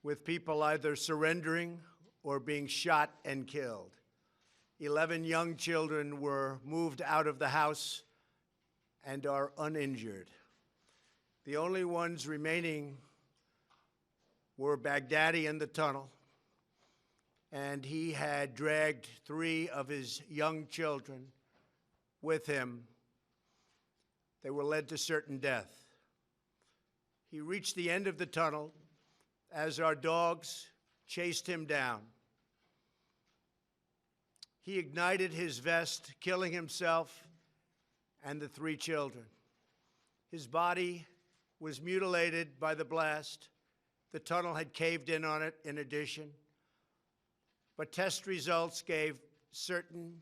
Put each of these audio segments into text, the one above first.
with people either surrendering or being shot and killed. 11 young children were moved out of the house and are uninjured. The only ones remaining were Baghdadi in the tunnel, and he had dragged 3 of his young children with him. They were led to certain death. He reached the end of the tunnel as our dogs chased him down. He ignited his vest, killing himself and the 3 children. His body was mutilated by the blast. The tunnel had caved in on it in addition. But test results gave certain,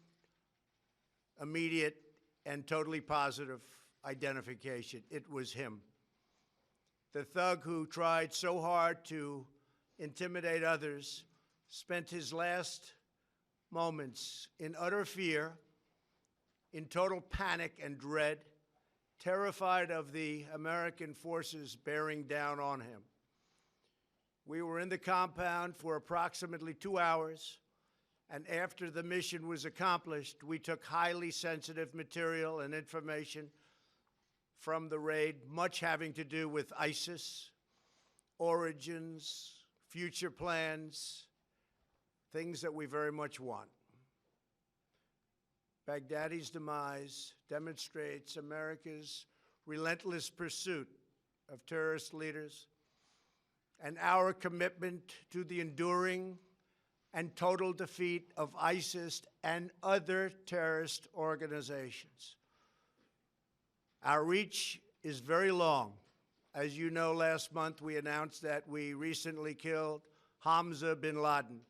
immediate, and totally positive identification. It was him. The thug who tried so hard to intimidate others spent his last moments in utter fear, in total panic and dread, terrified of the American forces bearing down on him. We were in the compound for approximately 2 hours, and after the mission was accomplished, we took highly sensitive material and information from the raid, much having to do with ISIS, origins, future plans, things that we very much want. Baghdadi's demise demonstrates America's relentless pursuit of terrorist leaders and our commitment to the enduring and total defeat of ISIS and other terrorist organizations. Our reach is very long. As you know, last month we announced that we recently killed Hamza bin Laden,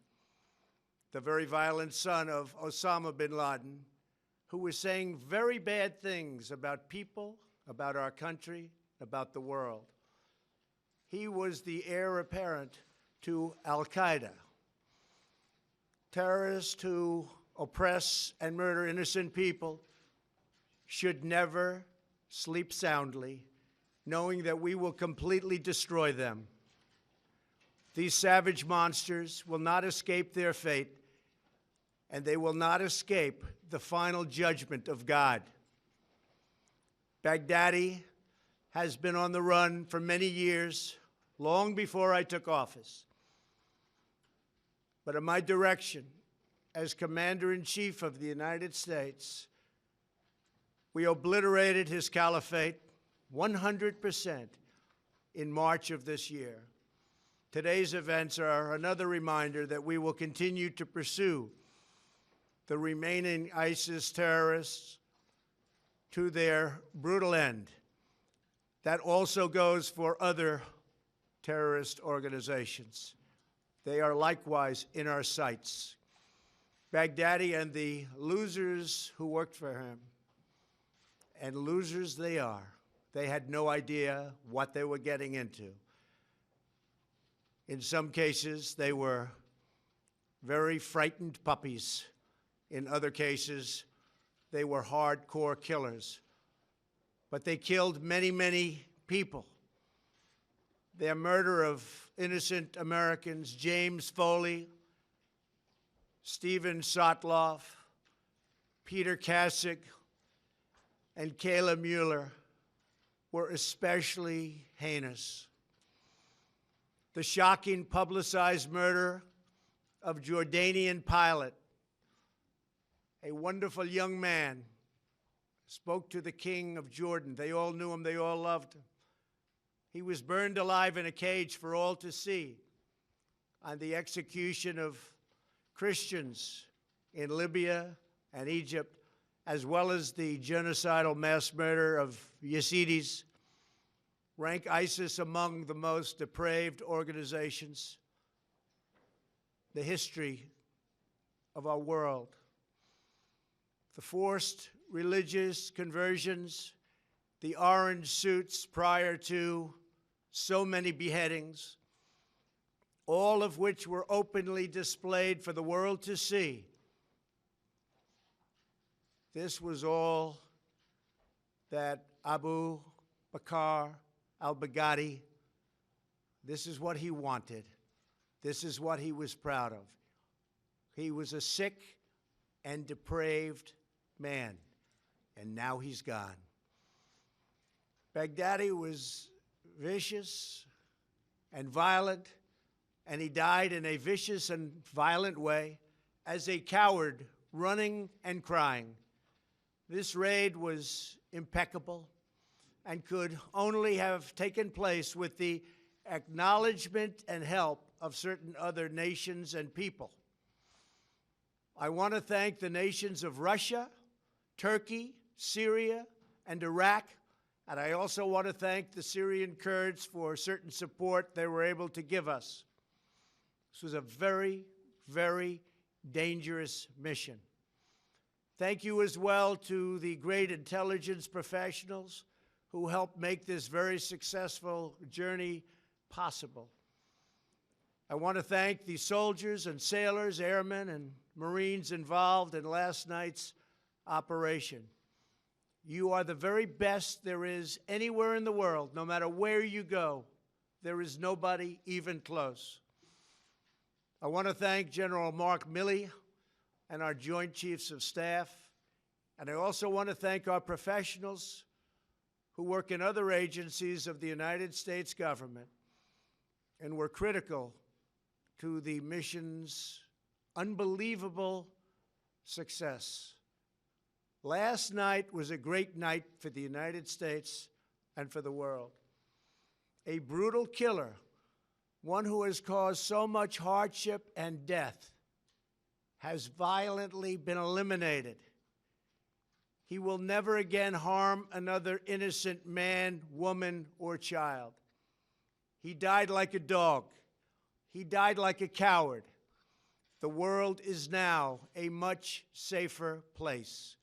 the very violent son of Osama bin Laden, who was saying very bad things about people, about our country, about the world. He was the heir apparent to al-Qaeda, terrorists who oppress and murder innocent people should never sleep soundly, knowing that we will completely destroy them. These savage monsters will not escape their fate, and they will not escape the final judgment of God. Baghdadi has been on the run for many years, long before I took office. But at my direction, as Commander-in-Chief of the United States, we obliterated his caliphate 100% in March of this year. Today's events are another reminder that we will continue to pursue the remaining ISIS terrorists to their brutal end. That also goes for other terrorist organizations. They are likewise in our sights. Baghdadi and the losers who worked for him, and losers they are. They had no idea what they were getting into. In some cases, they were very frightened puppies. In other cases, they were hardcore killers. But they killed many, many people. Their murder of innocent Americans, James Foley, Stephen Sotloff, Peter Kasich, and Kayla Mueller, were especially heinous. The shocking publicized murder of Jordanian pilot, a wonderful young man, spoke to the king of Jordan. They all knew him, they all loved him. He was burned alive in a cage for all to see on the execution of Christians in Libya and Egypt, as well as the genocidal mass murder of Yazidis, rank ISIS among the most depraved organizations in the history of our world. The forced religious conversions, the orange suits prior to so many beheadings, all of which were openly displayed for the world to see. This was all that Abu Bakr al-Baghdadi, this is what he wanted. This is what he was proud of. He was a sick and depraved man, and now he's gone. Baghdadi was vicious and violent, and he died in a vicious and violent way as a coward, running and crying. This raid was impeccable and could only have taken place with the acknowledgement and help of certain other nations and people. I want to thank the nations of Russia, Turkey, Syria, and Iraq, and I also want to thank the Syrian Kurds for certain support they were able to give us. This was a very, very dangerous mission. Thank you as well to the great intelligence professionals who helped make this very successful journey possible. I want to thank the soldiers and sailors, airmen, and Marines involved in last night's operation. You are the very best there is anywhere in the world. No matter where you go, there is nobody even close. I want to thank General Mark Milley and our Joint Chiefs of Staff. And I also want to thank our professionals who work in other agencies of the United States government and were critical to the mission's unbelievable success. Last night was a great night for the United States and for the world. A brutal killer, one who has caused so much hardship and death, has violently been eliminated. He will never again harm another innocent man, woman, or child. He died like a dog. He died like a coward. The world is now a much safer place.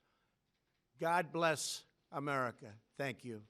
God bless America. Thank you.